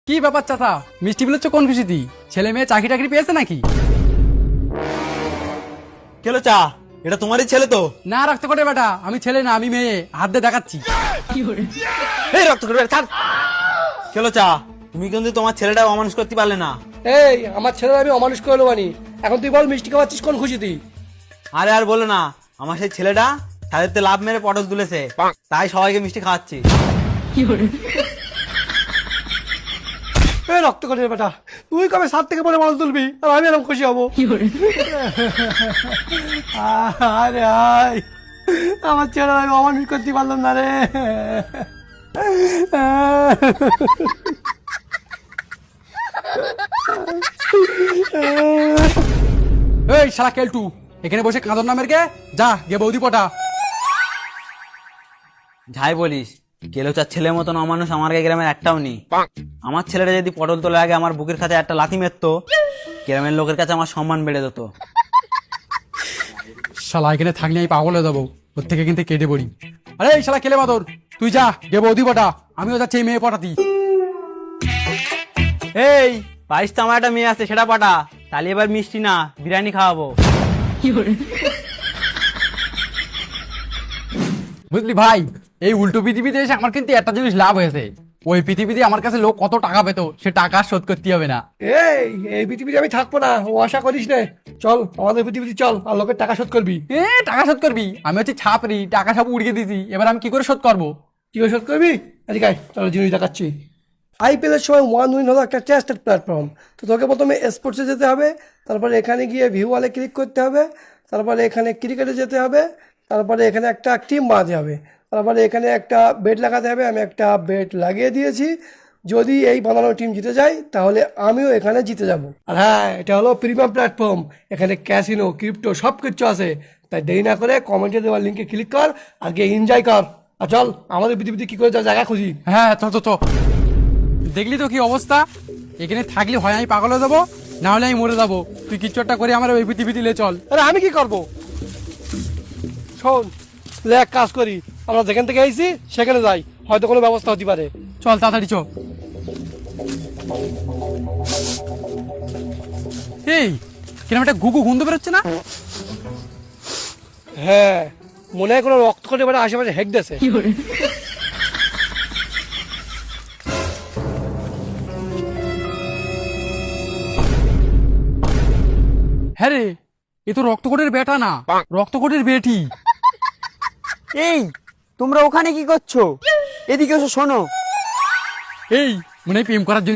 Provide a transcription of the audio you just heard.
কি ব্যাপার চাচা, মিষ্টি বিলোচ্ছ কোন খুশিতে? ছেলে মেয়ে চাকরি টাকরি পেয়েছে নাকি? কেলো চা, এটা তোমারই ছেলে তো? না রক্ত করে বেটা, আমি ছেলে না, আমি মেয়ে, হাত দিয়ে দেখাচ্ছি। এই রক্ত করে ছাড়। কেলো চা, তুমি কিন্তু তোমার ছেলেটা অমানুষ করতে পারলে না। এই আমার ছেলের আমি অমানুষ করে মানি, এখন তুই বল মিষ্টি খাওয়াচ্ছিস কোন খুশিতে? আরে আর বলো না, আমার সেই ছেলেটা ছাদেরতে লাভ মেরে পটল তুলেছে, তাই সবাইকে মিষ্টি খাওয়াচ্ছি। এই রক্ত করে বেটা, তুই কবে সাত থেকে পরে বল তুলবি আর আমি এরকম খুশি হবো? আরে আয়, আমার ছেলে আমি অমানুষ করতে পারলাম না রে। এই শালা কেলটু, এখানে বসে কাঁদর নামের কে? যা গে বৌদি পটা। যাই বলিস, কেলো চার ছেলের মতন অমানুষ আমার গ্রামের একটাও নেই। আমার ছেলেটা যদি পটল তোলার আগে আমার বুকের কাছে একটা লাথি মারতো, গ্রামের লোকের কাছে আমার সম্মান বেড়ে যেত। শালা এখানে থাকলে আমি পাগল হয়ে যাবো, ওর থেকে কিন্তু কেটে পড়ি। আরে এই শালা কেলে বাদর, তুই যা গে বৌদি পটা, আমিও যাচ্ছি এই মেয়ে পটাতি। এই পাইস তো আমার একটা মেয়ে আছে, সেটা পাঠা, তাহলে এবার মিষ্টি না বিরিয়ানি খাওয়াবো। বুঝলি ভাই, এই উল্টো পৃথিবীতে এসে আমার কিন্তু একটা জিনিস লাভ হয়েছে। ওই পৃথিবীতে আমার কাছে লোক কত টাকা পেতো, সে টাকা শোধ করতে হবে না। এই পৃথিবীতে আমি থাকবো না, ও আশা করিস না। চল আমাদের পৃথিবীতে চল, আর লোকের টাকা শোধ করবি। টাকা শোধ করবি? আমি হচ্ছে ছাপরি, টাকা সব উড়িয়ে দিয়েছি, এবার আমি কি করে শোধ করবো? কি করে শোধ করবি? এদিকে আয়, চলো জিনিস দেখাচ্ছি। আইপিএল এর সময় ওয়ান উইন হলো একটা ট্রাস্টেড প্ল্যাটফর্ম। তো তোকে প্রথমে স্পোর্টসে যেতে হবে, তারপরে এখানে গিয়ে ভিউ ওয়ালে ক্লিক করতে হবে, তারপরে এখানে ক্রিকেটে যেতে হবে, তারপরে এখানে একটা টিম বানাতে হবে, তারপরে এখানে একটা বেট লাগাতে হবে। আমি একটা বেট লাগিয়ে দিয়েছি, যদি এই বানানো টিম জিতে যায় তাহলে আমিও এখানে জিতে যাব। আর হ্যাঁ, এটা হলো প্রিমিয়াম প্ল্যাটফর্ম, এখানে ক্যাসিনো, ক্রিপ্টো সব কিছু আছে। তাই দেরি না করে কমেন্টে দেওয়ার লিঙ্কে ক্লিক কর আর গিয়ে এনজয় কর। আর চল আমাদের পৃথিবীতে কি করে জায়গা খুঁজি। হ্যাঁ তো দেখলি তো কি অবস্থা, এখানে থাকলে হয় আমি পাগল হয়ে যাবো, না হলে আমি মরে যাবো। তুই কিছু একটা করে আমার ওই পৃথিবীতে নিয়ে চল। আরে আমি কি করব? শোন, এক কাজ করি, আমরা যেখান থেকে আইছি সেখানে যাই, হয়তো কোনো ব্যবস্থা হতে পারে। চল তাড়াতাড়ি চল। এই কিরম একটা গুগু গন্ধ বেরোচ্ছে না? হ্যাঁ, মনে হয় কোনো রক্ত করে এবার আশেপাশে হেক দেছে। হ্যাঁ রে, এ তো রক্তকোটের বেটা না, রক্তকোটের বেটি। এই তোমরা ওখানে কি করছো? এদিকে এসো, শোনো। এই মনে হয় প্রেম করার জন্য